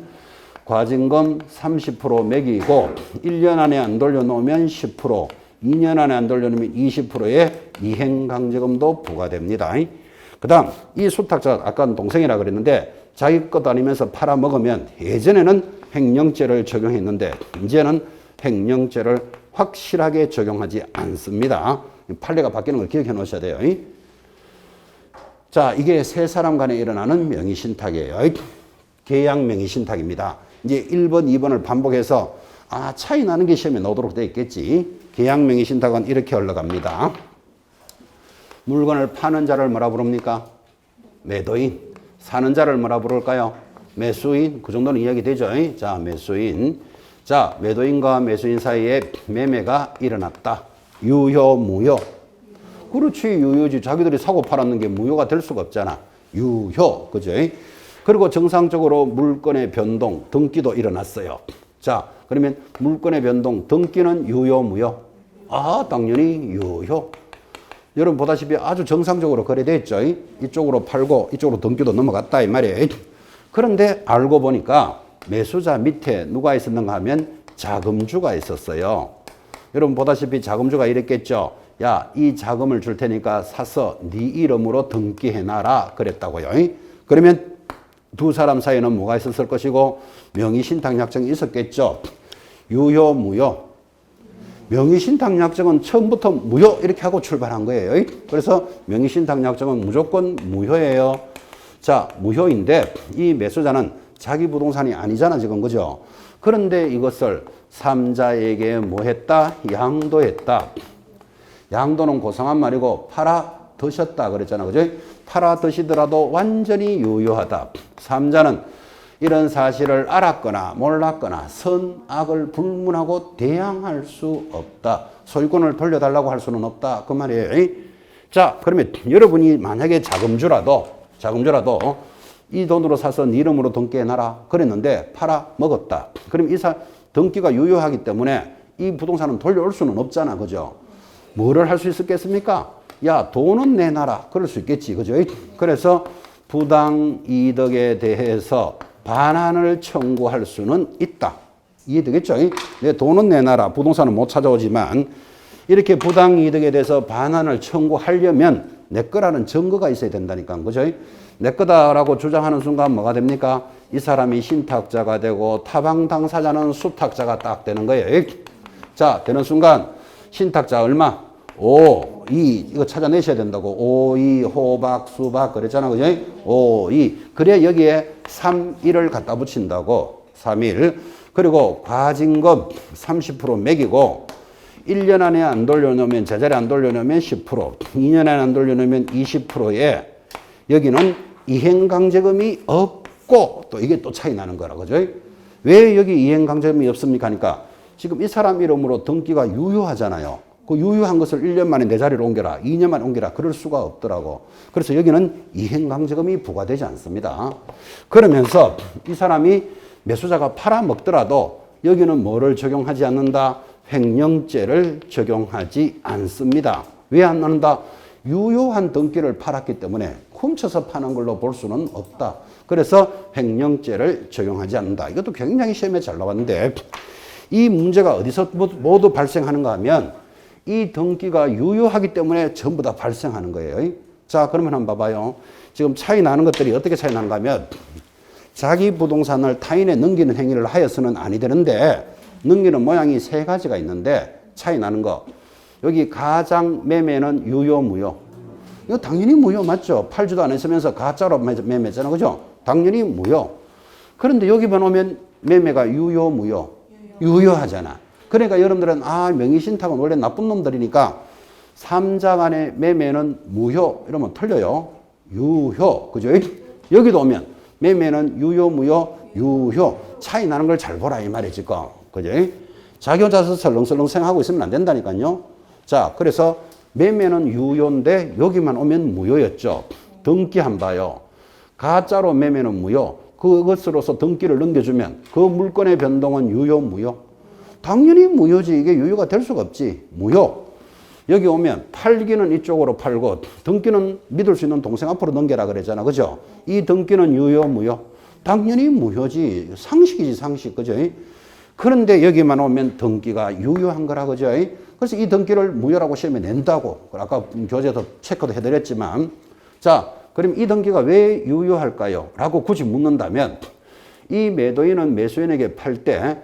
과징금 30% 매기고 1년 안에 안 돌려놓으면 10%, 2년 안에 안 돌려놓으면 20%의 이행강제금도 부과됩니다. 그 다음 이 수탁자 아까는 동생이라 그랬는데 자기 것 아니면서 팔아먹으면 예전에는 횡령죄를 적용했는데 이제는 횡령죄를 확실하게 적용하지 않습니다. 판례가 바뀌는 걸 기억해 놓으셔야 돼요. 자, 이게 세 사람 간에 일어나는 명의신탁이에요. 계약 명의신탁입니다. 이제 1번, 2번을 반복해서 차이 나는 게 시험에 나오도록 되어 있겠지. 계약 명의신탁은 이렇게 흘러갑니다. 물건을 파는 자를 뭐라 부릅니까? 매도인. 사는 자를 뭐라 부를까요? 매수인. 그 정도는 이야기 되죠. 자, 매수인. 자, 매도인과 매수인 사이에 매매가 일어났다. 유효, 무효. 그렇지, 유효지. 자기들이 사고 팔았는 게 무효가 될 수가 없잖아. 유효. 그죠? 그리고 정상적으로 물건의 변동, 등기도 일어났어요. 자, 그러면 물건의 변동, 등기는 유효, 무효? 당연히 유효. 여러분 보다시피 아주 정상적으로 거래됐죠. 이쪽으로 팔고 이쪽으로 등기도 넘어갔다 이 말이에요. 그런데 알고 보니까 매수자 밑에 누가 있었는가 하면 자금주가 있었어요. 여러분 보다시피 자금주가 이랬겠죠. 야, 이 자금을 줄 테니까 사서 네 이름으로 등기해놔라 그랬다고요. 그러면 두 사람 사이에는 뭐가 있었을 것이고 명의신탁약정이 있었겠죠. 유효, 무효. 명의신탁약정은 처음부터 무효 이렇게 하고 출발한 거예요. 그래서 명의신탁약정은 무조건 무효예요. 자, 무효인데 이 매수자는 자기 부동산이 아니잖아 지금. 그죠? 그런데 이것을 3자에게 뭐 했다? 양도했다. 양도는 고상한 말이고 팔아 드셨다 그랬잖아. 그죠? 팔아 드시더라도 완전히 유효하다. 3자는 이런 사실을 알았거나 몰랐거나 선악을 불문하고 대항할 수 없다. 소유권을 돌려달라고 할 수는 없다. 그 말이에요. 자, 그러면 여러분이 만약에 자금주라도 이 돈으로 사서 네 이름으로 등기해놔라 그랬는데 팔아 먹었다. 그럼 등기가 유효하기 때문에 이 부동산은 돌려올 수는 없잖아. 그죠? 뭐를 할 수 있었겠습니까? 야, 돈은 내놔라. 그럴 수 있겠지. 그죠? 그래서 부당이득에 대해서 반환을 청구할 수는 있다. 이해되겠죠? 내 돈은 내놔라. 부동산은 못 찾아오지만 이렇게 부당이득에 대해서 반환을 청구하려면 내 거라는 증거가 있어야 된다니까. 그죠? 내 거다라고 주장하는 순간 뭐가 됩니까? 이 사람이 신탁자가 되고 타방 당사자는 수탁자가 딱 되는 거예요. 자, 되는 순간 신탁자 얼마? 5, 2 이거 찾아내셔야 된다고. 5, 2 호박, 수박 그랬잖아. 그죠? 5, 2 그래 여기에 3, 1을 갖다 붙인다고. 3, 1 그리고 과징금 30% 매기고 1년 안에 안 돌려놓으면 제자리 안 돌려놓으면 10% 2년 안에 안 돌려놓으면 20%에 여기는 이행강제금이 없고 또 이게 또 차이 나는 거라. 그죠? 왜 여기 이행강제금이 없습니까? 하니까 지금 이 사람 이름으로 등기가 유효하잖아요. 그 유효한 것을 1년 만에 내 자리로 옮겨라, 2년 만에 옮겨라, 그럴 수가 없더라고. 그래서 여기는 이행강제금이 부과되지 않습니다. 그러면서 이 사람이 매수자가 팔아먹더라도 여기는 뭐를 적용하지 않는다? 횡령죄를 적용하지 않습니다. 왜 안 나는다? 유효한 등기를 팔았기 때문에 훔쳐서 파는 걸로 볼 수는 없다. 그래서 횡령죄를 적용하지 않는다. 이것도 굉장히 시험에 잘 나왔는데 이 문제가 어디서 모두 발생하는가 하면 이 등기가 유효하기 때문에 전부 다 발생하는 거예요. 자, 그러면 한번 봐봐요. 지금 차이 나는 것들이 어떻게 차이 나는가 하면 자기 부동산을 타인에 넘기는 행위를 하여서는 아니 되는데 넘기는 모양이 세 가지가 있는데 차이 나는 거. 여기 가장 매매는 유효, 무효. 이거 당연히 무효 맞죠? 팔지도 않았으면서 가짜로 매매잖아. 그죠? 당연히 무효. 그런데 여기만 오면 매매가 유효, 무효. 유효하잖아. 그러니까 여러분들은 명의신탁은 원래 나쁜 놈들이니까 3자 간의 매매는 무효 이러면 틀려요. 유효. 그죠? 여기도 오면 매매는 유효, 무효, 유효. 차이 나는 걸 잘 보라 이 말이지. 그죠? 자기 혼자서 설렁설렁 생각하고 있으면 안 된다니까요. 자, 그래서 매매는 유효인데 여기만 오면 무효였죠. 등기 한 봐요. 가짜로 매매는 무효. 그것으로서 등기를 넘겨주면 그 물건의 변동은 유효, 무효? 당연히 무효지. 이게 유효가 될 수가 없지. 무효. 여기 오면 팔기는 이쪽으로 팔고 등기는 믿을 수 있는 동생 앞으로 넘겨라 그랬잖아. 그죠? 이 등기는 유효, 무효? 당연히 무효지. 상식이지, 상식. 그죠? 그런데 여기만 오면 등기가 유효한 거라. 그죠? 그래서 이 등기를 무효라고 시험에 낸다고. 아까 교재에서 체크도 해드렸지만. 자, 그럼 이 등기가 왜 유효할까요? 라고 굳이 묻는다면 이 매도인은 매수인에게 팔 때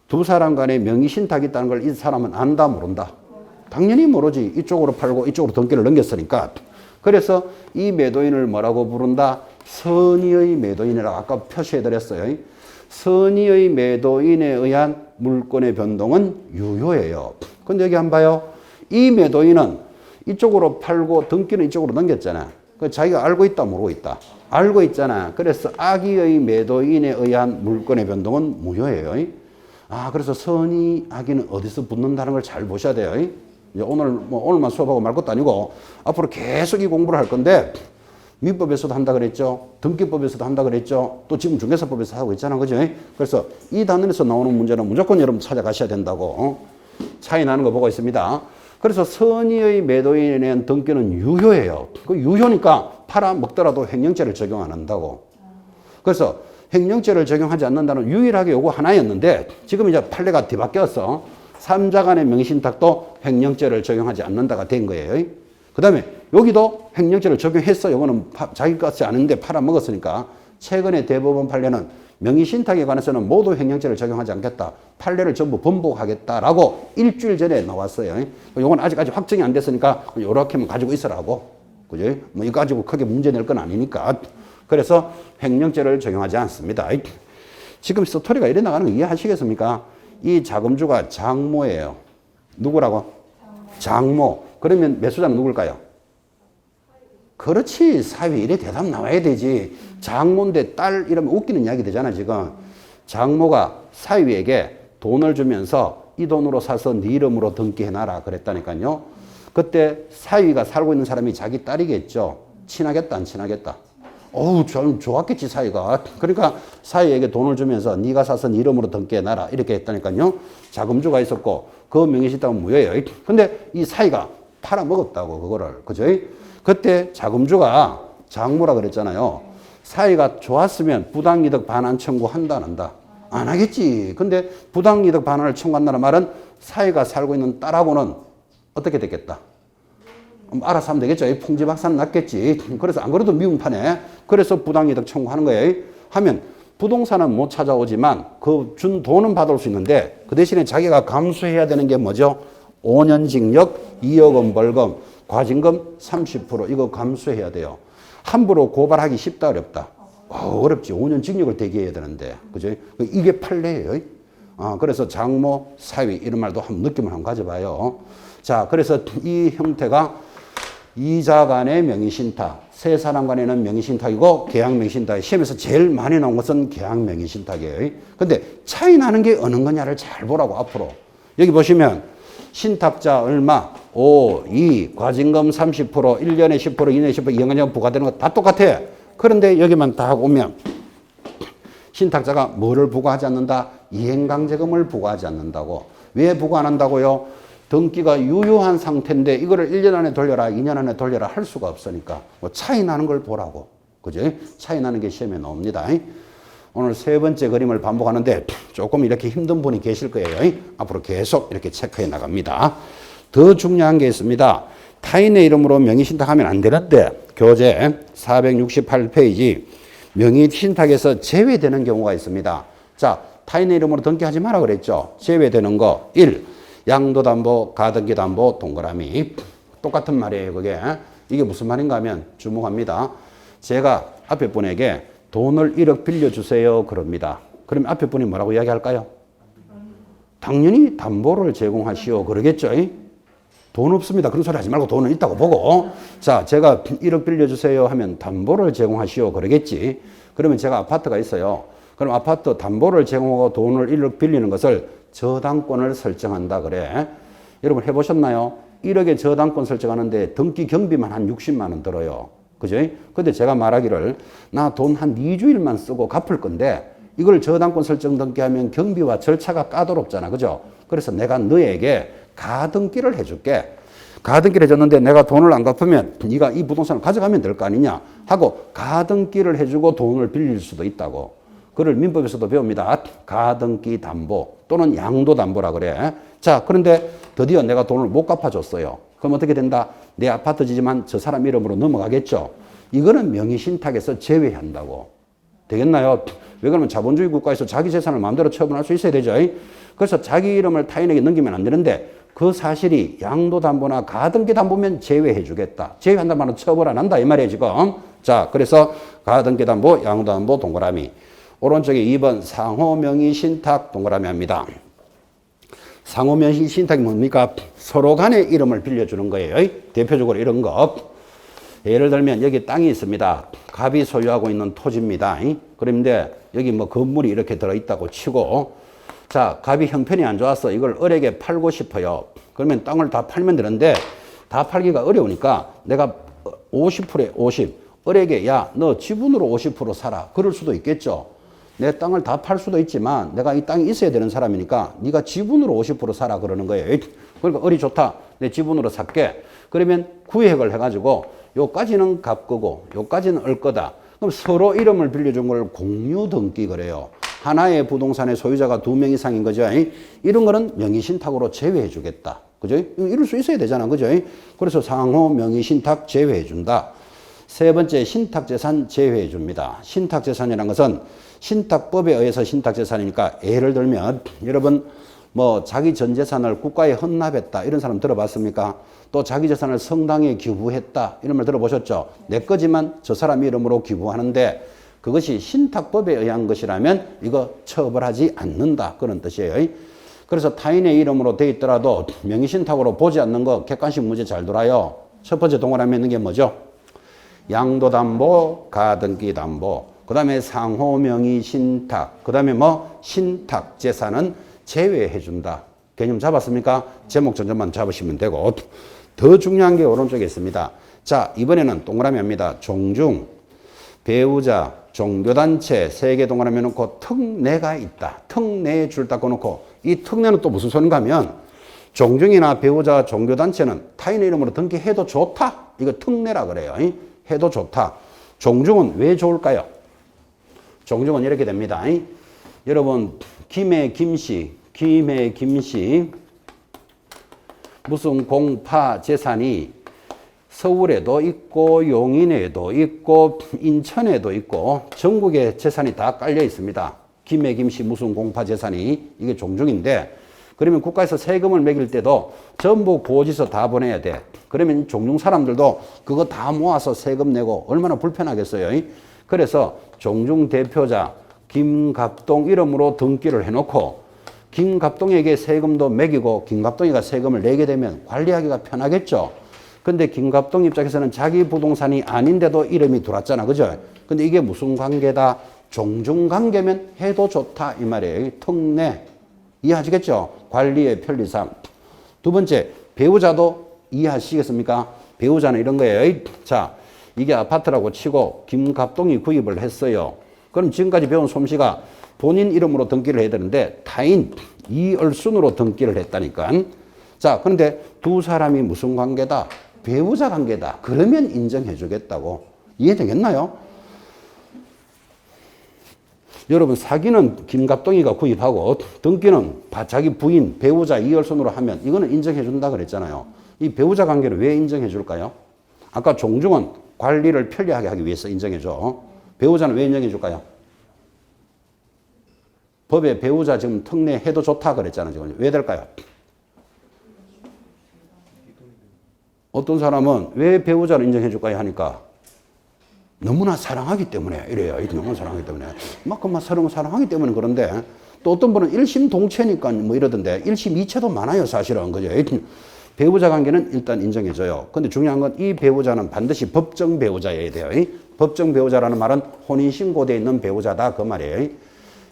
두 사람 간의 명의신탁이 있다는 걸 이 사람은 안다, 모른다? 당연히 모르지. 이쪽으로 팔고 이쪽으로 등기를 넘겼으니까. 그래서 이 매도인을 뭐라고 부른다? 선의의 매도인이라고 아까 표시해드렸어요. 선의의 매도인에 의한 물건의 변동은 유효해요. 근데 여기 한번 봐요. 이 매도인은 이쪽으로 팔고 등기는 이쪽으로 넘겼잖아. 자기가 알고 있다, 모르고 있다? 알고 있잖아. 그래서 악의의 매도인에 의한 물건의 변동은 무효예요. 그래서 선의, 악의는 어디서 붙는다는 걸 잘 보셔야 돼요. 이제 오늘만 수업하고 말 것도 아니고 앞으로 계속 이 공부를 할 건데 민법에서도 한다 그랬죠. 등기법에서도 한다 그랬죠. 또 지금 중개사법에서 하고 있잖아. 그죠? 그래서 이 단원에서 나오는 문제는 무조건 여러분 찾아가셔야 된다고. 차이 나는 거 보고 있습니다. 그래서 선의의 매도인에 대한 등기는 유효해요. 그 유효니까 팔아먹더라도 횡령죄를 적용 안 한다고. 그래서 횡령죄를 적용하지 않는다는 유일하게 요거 하나였는데 지금 이제 판례가 뒤바뀌어서 3자 간의 명의신탁도 횡령죄를 적용하지 않는다가 된 거예요. 그 다음에 여기도 횡령죄를 적용했어. 요거는 자기 것이 아닌데 팔아먹었으니까 최근에 대법원 판례는 명의신탁에 관해서는 모두 횡령죄를 적용하지 않겠다. 판례를 전부 번복하겠다라고 일주일 전에 나왔어요. 요건 아직 확정이 안 됐으니까 요렇게만 가지고 있으라고. 그죠? 뭐 이거 가지고 크게 문제 낼 건 아니니까. 그래서 횡령죄를 적용하지 않습니다. 지금 스토리가 이래 나가는 거 이해하시겠습니까? 이 자금주가 장모예요. 누구라고? 장모. 그러면 매수자는 누굴까요? 그렇지. 사위. 이래 대답 나와야 되지. 장모인데 딸 이러면 웃기는 이야기 되잖아 지금. 장모가 사위에게 돈을 주면서 이 돈으로 사서 네 이름으로 등기해놔라 그랬다니까요. 그때 사위가 살고 있는 사람이 자기 딸이겠죠. 친하겠다 안 친하겠다? 좀 좋았겠지 사위가. 그러니까 사위에게 돈을 주면서 네가 사서 네 이름으로 등기해놔라 이렇게 했다니까요. 자금주가 있었고 그 명의신탁은 무효예요. 근데 이 사위가 팔아먹었다고 그거를. 그죠? 그때 자금주가 장모라 그랬잖아요. 사위가 좋았으면 부당이득 반환 청구한다 안 한다? 안 하겠지. 근데 부당이득 반환을 청구한다는 말은 사위가 살고 있는 딸하고는 어떻게 됐겠다? 알아서 하면 되겠죠. 풍지박산 났겠지. 그래서 안 그래도 미움파네. 그래서 부당이득 청구하는 거예요. 하면 부동산은 못 찾아오지만 그 준 돈은 받을 수 있는데 그 대신에 자기가 감수해야 되는 게 뭐죠? 5년 징역, 2억 원 벌금, 과징금 30% 이거 감수해야 돼요. 함부로 고발하기 쉽다 어렵다? 어렵지. 5년 징역을 대기해야 되는데. 그죠? 이게 판례예요. 그래서 장모, 사위 이런 말도 한번 느낌을 한번 가져봐요. 자, 그래서 이 형태가 이자 간의 명의신탁, 세 사람 간에는 명의신탁이고 계약명의신탁. 시험에서 제일 많이 나온 것은 계약명의신탁이에요. 근데 차이 나는 게 어느 거냐를 잘 보라고 앞으로. 여기 보시면 신탁자 얼마? 5, 2, 과징금 30%, 1년에 10%, 2년에 10%, 2년에 부과되는 거 다 똑같아. 그런데 여기만 다 하고 오면 신탁자가 뭐를 부과하지 않는다? 이행강제금을 부과하지 않는다고. 왜 부과 안 한다고요? 등기가 유효한 상태인데 이거를 1년 안에 돌려라, 2년 안에 돌려라 할 수가 없으니까. 뭐 차이 나는 걸 보라고. 그죠? 차이 나는 게 시험에 나옵니다. 오늘 세 번째 그림을 반복하는데 조금 이렇게 힘든 분이 계실 거예요. 앞으로 계속 이렇게 체크해 나갑니다. 더 중요한 게 있습니다. 타인의 이름으로 명의신탁하면 안 되는데 교재 468페이지 명의신탁에서 제외되는 경우가 있습니다. 자, 타인의 이름으로 등기하지 마라 그랬죠. 제외되는 거 1. 양도담보, 가등기담보, 동그라미. 똑같은 말이에요. 그게. 이게 무슨 말인가 하면 주목합니다. 제가 앞에 분에게 돈을 1억 빌려주세요 그럽니다. 그럼 앞에 분이 뭐라고 이야기할까요? 당연히 담보를 제공하시오 그러겠죠. 돈 없습니다. 그런 소리 하지 말고 돈은 있다고 보고. 자, 제가 1억 빌려주세요 하면 담보를 제공하시오 그러겠지. 그러면 제가 아파트가 있어요. 그럼 아파트 담보를 제공하고 돈을 1억 빌리는 것을 저당권을 설정한다 그래. 여러분 해보셨나요? 1억의 저당권 설정하는데 등기 경비만 한 60만 원 들어요. 그죠? 근데 제가 말하기를 나 돈 한 2주일만 쓰고 갚을 건데 이걸 저당권 설정 등기하면 경비와 절차가 까다롭잖아. 그죠? 그래서 내가 너에게 가등기를 해줄게. 가등기를 해줬는데 내가 돈을 안 갚으면 네가 이 부동산을 가져가면 될 거 아니냐 하고 가등기를 해주고 돈을 빌릴 수도 있다고. 그걸 민법에서도 배웁니다. 가등기 담보 또는 양도 담보라 그래. 자, 그런데 드디어 내가 돈을 못 갚아줬어요. 그럼 어떻게 된다? 내 아파트지만 저 사람 이름으로 넘어가겠죠. 이거는 명의신탁에서 제외한다고. 되겠나요? 왜 그러면 자본주의 국가에서 자기 재산을 마음대로 처분할 수 있어야 되죠. 그래서 자기 이름을 타인에게 넘기면 안 되는데 그 사실이 양도담보나 가등기담보면 제외해 주겠다. 제외한다는 말은 처벌 안 한다 이 말이에요 지금. 자, 그래서 가등기담보, 양도담보 동그라미. 오른쪽에 2번 상호명의신탁 동그라미 합니다. 상호명의신탁이 뭡니까? 서로 간의 이름을 빌려주는 거예요. 대표적으로 이런 거. 예를 들면 여기 땅이 있습니다. 갑이 소유하고 있는 토지입니다. 그런데 여기 뭐 건물이 이렇게 들어있다고 치고 자, 갑이 형편이 안 좋아서 이걸 을에게 팔고 싶어요. 그러면 땅을 다 팔면 되는데 다 팔기가 어려우니까 내가 50%에 50. 을에게 야, 너 지분으로 50% 사라. 그럴 수도 있겠죠. 내 땅을 다 팔 수도 있지만 내가 이 땅이 있어야 되는 사람이니까 네가 지분으로 50% 사라 그러는 거예요. 그러니까 을이 좋다. 내 지분으로 살게. 그러면 구획을 해가지고 요까지는 갑 거고 요까지는 을 거다. 그럼 서로 이름을 빌려준 걸 공유등기 그래요. 하나의 부동산의 소유자가 2명 이상인 거죠. 이런 거는 명의신탁으로 제외해 주겠다. 그죠? 이럴 수 있어야 되잖아. 그죠? 그래서 상호 명의신탁 제외해 준다. 세 번째 신탁재산 제외해 줍니다. 신탁재산이라는 것은 신탁법에 의해서 신탁재산이니까 예를 들면 여러분 뭐 자기 전 재산을 국가에 헌납했다 이런 사람 들어봤습니까? 또 자기 재산을 성당에 기부했다 이런 말 들어보셨죠? 내 거지만 저 사람 이름으로 기부하는데 그것이 신탁법에 의한 것이라면 이거 처벌하지 않는다 그런 뜻이에요. 그래서 타인의 이름으로 돼 있더라도 명의신탁으로 보지 않는 거 객관식 문제 잘 돌아요. 첫 번째 동그라미에 있는 게 뭐죠? 양도담보, 가등기담보, 그 다음에 상호명의신탁, 그 다음에 뭐 신탁 재산은 제외해 준다. 개념 잡았습니까? 제목 전전만 잡으시면 되고 더 중요한 게 오른쪽에 있습니다. 자, 이번에는 동그라미 합니다. 종중, 배우자, 종교단체 3개 동그라미 놓고 특례가 있다. 특례에 줄 닦고 놓고 이 특례는 또 무슨 소린가 하면 종중이나 배우자, 종교단체는 타인의 이름으로 등기해도 좋다. 이거 특례라 그래요. 해도 좋다. 종중은 왜 좋을까요? 종중은 이렇게 됩니다. 여러분 김해 김씨 무슨 공파 재산이 서울에도 있고 용인에도 있고 인천에도 있고 전국에 재산이 다 깔려 있습니다. 김해 김씨 무슨 공파 재산이 이게 종중인데 그러면 국가에서 세금을 매길 때도 전부 보고지서 다 보내야 돼. 그러면 종중 사람들도 그거 다 모아서 세금 내고 얼마나 불편하겠어요. 그래서 종중 대표자 김갑동 이름으로 등기를 해놓고 김갑동에게 세금도 매기고 김갑동이가 세금을 내게 되면 관리하기가 편하겠죠. 근데 김갑동 입장에서는 자기 부동산이 아닌데도 이름이 들어왔잖아. 그죠? 근데 이게 무슨 관계다? 종중관계면 해도 좋다 이 말이에요. 특례. 이해하시겠죠? 관리의 편리상. 두 번째, 배우자도 이해하시겠습니까? 배우자는 이런 거예요. 자, 이게 아파트라고 치고 김갑동이 구입을 했어요. 그럼 지금까지 배운 솜씨가 본인 이름으로 등기를 해야 되는데 타인 이얼순으로 등기를 했다니까. 자, 그런데 두 사람이 무슨 관계다? 배우자 관계다. 그러면 인정해 주겠다고. 이해되겠나요? 여러분, 사기는 김갑동이가 구입하고 등기는 자기 부인, 배우자 이얼순으로 하면 이거는 인정해 준다 그랬잖아요. 이 배우자 관계를 왜 인정해 줄까요? 아까 종중은 관리를 편리하게 하기 위해서 인정해 줘. 배우자는 왜 인정해 줄까요? 법에 배우자 지금 특례해도 좋다 그랬잖아요. 지금. 왜 될까요? 어떤 사람은 왜 배우자를 인정해 줄까요? 하니까 너무나 사랑하기 때문에 이래요. 너무나 사랑하기 때문에. 막 서로 사랑하기 때문에 그런데 또 어떤 분은 일심동체니까 뭐 이러던데 일심이체도 많아요. 사실은. 그죠? 배우자 관계는 일단 인정해줘요. 근데 중요한 건 이 배우자는 반드시 법정 배우자여야 돼요. 법정 배우자라는 말은 혼인신고되어 있는 배우자다 그 말이에요.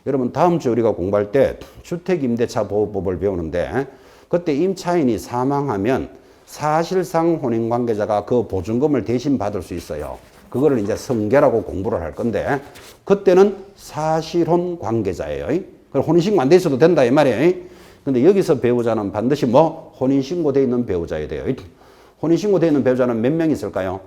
여러분 다음 주에 우리가 공부할 때 주택임대차 보호법을 배우는데 그때 임차인이 사망하면 사실상 혼인관계자가 그 보증금을 대신 받을 수 있어요. 그거를 이제 성계라고 공부를 할 건데 그때는 사실혼 관계자예요. 혼인신고 안 돼 있어도 된다 이 말이에요. 근데 여기서 배우자는 반드시 뭐 혼인신고되어 있는 배우자여야 돼요. 혼인신고되어 있는 배우자는 몇 명 있을까요?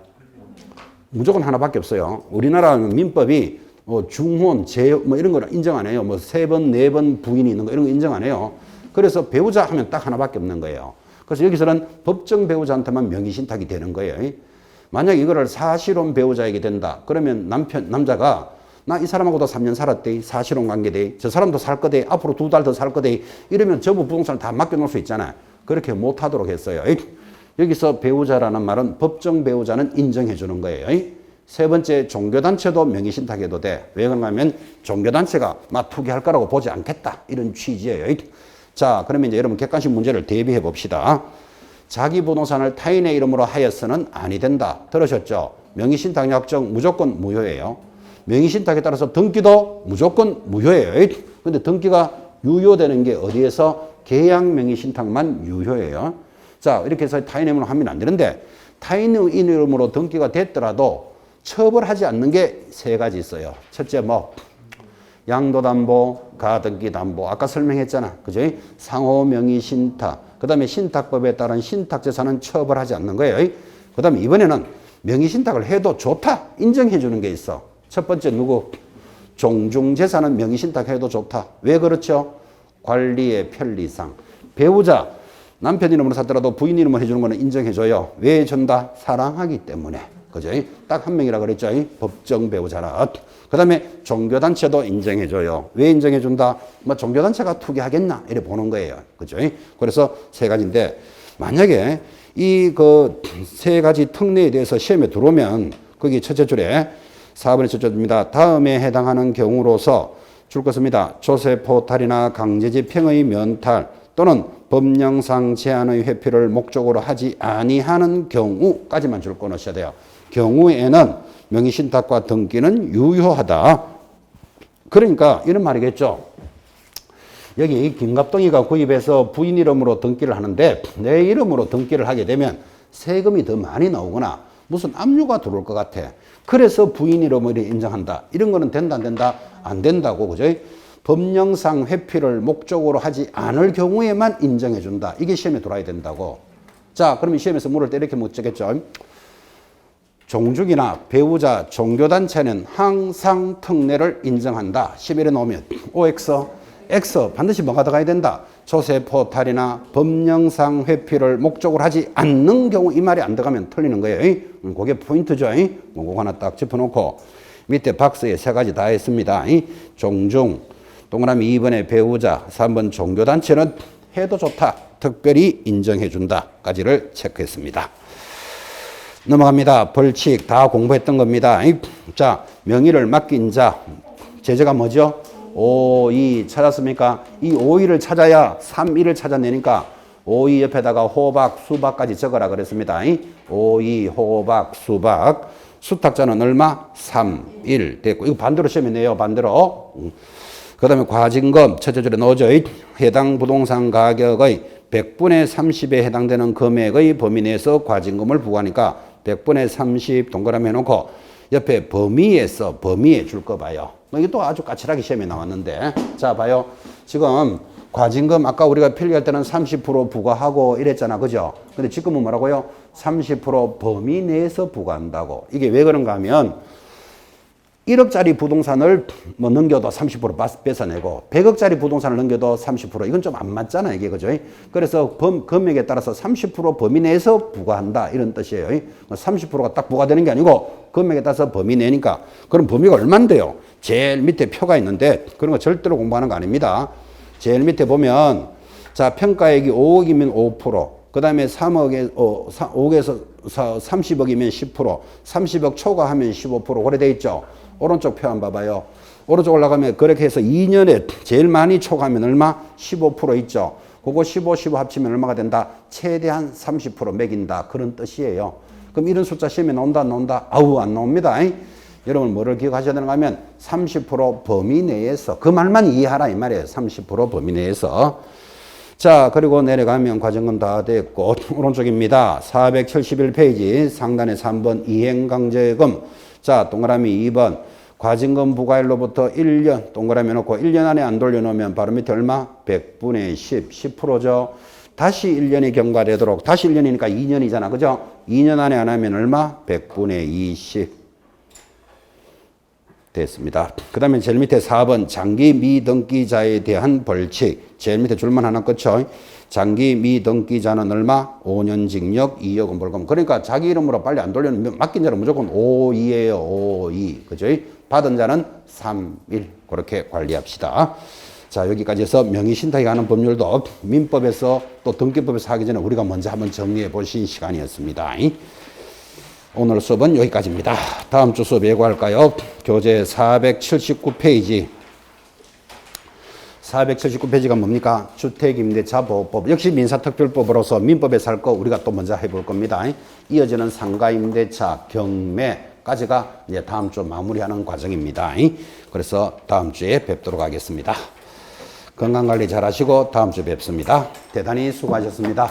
무조건 하나밖에 없어요. 우리나라는 민법이 중혼, 뭐 이런 걸 인정 안 해요. 뭐 3번, 4번 부인이 있는 거 이런 거 인정 안 해요. 그래서 배우자 하면 딱 하나밖에 없는 거예요. 그래서 여기서는 법정 배우자한테만 명의신탁이 되는 거예요. 만약 이거를 사실혼 배우자에게 된다. 그러면 남자가 나 이 사람하고도 3년 살았대. 사실혼 관계대. 저 사람도 살 거대. 앞으로 2달 더 살 거대. 이러면 전부 부동산을 다 맡겨놓을 수 있잖아요. 그렇게 못하도록 했어요. 여기서 배우자라는 말은 법정 배우자는 인정해 주는 거예요. 세 번째, 종교단체도 명의신탁해도 돼. 왜 그러냐면 종교단체가 막 투기할 거라고 보지 않겠다. 이런 취지예요. 자, 그러면 이제 여러분 객관식 문제를 대비해 봅시다. 자기 부동산을 타인의 이름으로 하여서는 아니 된다. 들으셨죠? 명의신탁 약정 무조건 무효예요. 명의신탁에 따라서 등기도 무조건 무효예요. 근데 등기가 유효되는 게 어디에서? 계약 명의신탁만 유효예요. 자, 이렇게 해서 타인의 이름으로 하면 안 되는데 타인의 이름으로 등기가 됐더라도 처벌하지 않는 게 3가지 있어요. 첫째 뭐? 양도담보, 가등기담보. 아까 설명했잖아. 그죠? 상호 명의신탁. 그 다음에 신탁법에 따른 신탁재산은 처벌하지 않는 거예요. 그 다음에 이번에는 명의신탁을 해도 좋다. 인정해 주는 게 있어. 첫 번째 누구? 종중재산은 명의신탁해도 좋다. 왜 그렇죠? 관리의 편리상. 배우자, 남편 이름으로 샀더라도 부인 이름으로 해주는 거는 인정해줘요. 왜 준다? 사랑하기 때문에. 그죠? 딱 한 명이라 그랬죠? 법정 배우자라. 그 다음에 종교단체도 인정해줘요. 왜 인정해준다? 뭐 종교단체가 투기하겠나? 이래 보는 거예요. 그죠? 그래서 3가지인데, 만약에 이 그 3가지 특례에 대해서 시험에 들어오면, 거기 첫째 줄에 4번의 첫째 줄입니다. 다음에 해당하는 경우로서 줄 것입니다. 조세 포탈이나 강제집행의 면탈 또는 법령상 제한의 회피를 목적으로 하지 아니하는 경우까지만 줄 거 넣으셔야 돼요. 경우에는 명의신탁과 등기는 유효하다. 그러니까 이런 말이겠죠. 여기 김갑동이가 구입해서 부인 이름으로 등기를 하는데 내 이름으로 등기를 하게 되면 세금이 더 많이 나오거나 무슨 압류가 들어올 것 같아. 그래서 부인 이름으로 인정한다. 이런 거는 된다 안 된다? 안 된다고. 그죠? 법령상 회피를 목적으로 하지 않을 경우에만 인정해 준다. 이게 시험에 들어와야 된다고. 자, 그러면 시험에서 물을 때 이렇게 묻겠죠. 종족이나 배우자, 종교단체는 항상 특례를 인정한다. 11에 나오면 OX, X 반드시 뭐가 들어가야 된다. 조세 포탈이나 법령상 회피를 목적으로 하지 않는 경우 이 말이 안 들어가면 틀리는 거예요. 그게 포인트죠. 그거 하나 딱 짚어놓고 밑에 박스에 3가지 다 했습니다. 종중, 동그라미 2번에 배우자, 3번 종교단체는 해도 좋다. 특별히 인정해준다. 까지를 체크했습니다. 넘어갑니다. 벌칙 다 공부했던 겁니다. 자, 명의를 맡긴 자. 제재가 뭐죠? 5, 2 찾았습니까? 이 5, 2를 찾아야 3, 1을 찾아내니까 5, 2 옆에다가 호박, 수박까지 적어라 그랬습니다. 5, 2, 호박, 수박. 수탁자는 얼마? 3, 1 됐고. 이거 반대로 시험에 내요. 반대로. 그 다음에 과징금 첫째 줄에 넣어줘. 해당 부동산 가격의 100분의 30에 해당되는 금액의 범위 내에서 과징금을 부과하니까 100분의 30 동그라미 해놓고 옆에 범위에서 범위에 줄 거 봐요. 이게 또 아주 까칠하게 시험에 나왔는데 자 봐요. 지금 과징금 아까 우리가 필기할 때는 30% 부과하고 이랬잖아. 그죠? 근데 지금은 뭐라고요? 30% 범위 내에서 부과한다고. 이게 왜 그런가 하면 1억짜리 부동산을 뭐 넘겨도 30% 뺏어내고 100억짜리 부동산을 넘겨도 30% 이건 좀 안 맞잖아 이게 그죠? 그래서 금액에 따라서 30% 범위 내에서 부과한다 이런 뜻이에요. 30%가 딱 부과되는 게 아니고 금액에 따라서 범위 내니까 그럼 범위가 얼만데요? 제일 밑에 표가 있는데 그런 거 절대로 공부하는 거 아닙니다. 제일 밑에 보면 자 평가액이 5억이면 5%, 그 다음에 5억에서 30억이면 10%, 30억 초과하면 15% 그래 돼 있죠. 오른쪽 표 한번 봐봐요. 오른쪽 올라가면 그렇게 해서 2년에 제일 많이 초과하면 얼마? 15% 있죠. 그거 15, 15 합치면 얼마가 된다? 최대한 30% 매긴다. 그런 뜻이에요. 그럼 이런 숫자 시험에 나온다 안 나온다? 아우 안 나옵니다. 여러분 뭐를 기억하셔야 되는가 하면 30% 범위 내에서 그 말만 이해하라 이 말이에요. 30% 범위 내에서. 자 그리고 내려가면 과정은 다 됐고 오른쪽입니다. 471페이지 상단에 3번 이행강제금. 자 동그라미 2번 과징금 부과일로부터 1년 동그라미 놓고 1년 안에 안 돌려놓으면 바로 밑에 얼마? 100분의 10, 10%죠. 다시 1년이 경과되도록 다시 1년이니까 2년이잖아. 그죠? 2년 안에 안 하면 얼마? 100분의 20 됐습니다. 그 다음에 제일 밑에 4번 장기 미등기자에 대한 벌칙. 제일 밑에 줄만 하나 끝죠. 장기 미등기자는 얼마? 5년 징역 2억 원 벌금. 그러니까 자기 이름으로 빨리 안 돌려면 맡긴 자는 무조건 5-2예요. 5-2. 그죠? 받은 자는 3-1. 그렇게 관리합시다. 자 여기까지 해서 명의신탁에 관한 법률도 민법에서 또 등기법에서 하기 전에 우리가 먼저 한번 정리해 보신 시간이었습니다. 오늘 수업은 여기까지입니다. 다음 주 수업 예고할까요? 교재 479페이지. 479페이지가 뭡니까? 주택임대차보호법. 역시 민사특별법으로서 민법에서 할 거 우리가 또 먼저 해볼 겁니다. 이어지는 상가임대차, 경매까지가 이제 다음 주 마무리하는 과정입니다. 그래서 다음 주에 뵙도록 하겠습니다. 건강관리 잘 하시고 다음 주에 뵙습니다. 대단히 수고하셨습니다.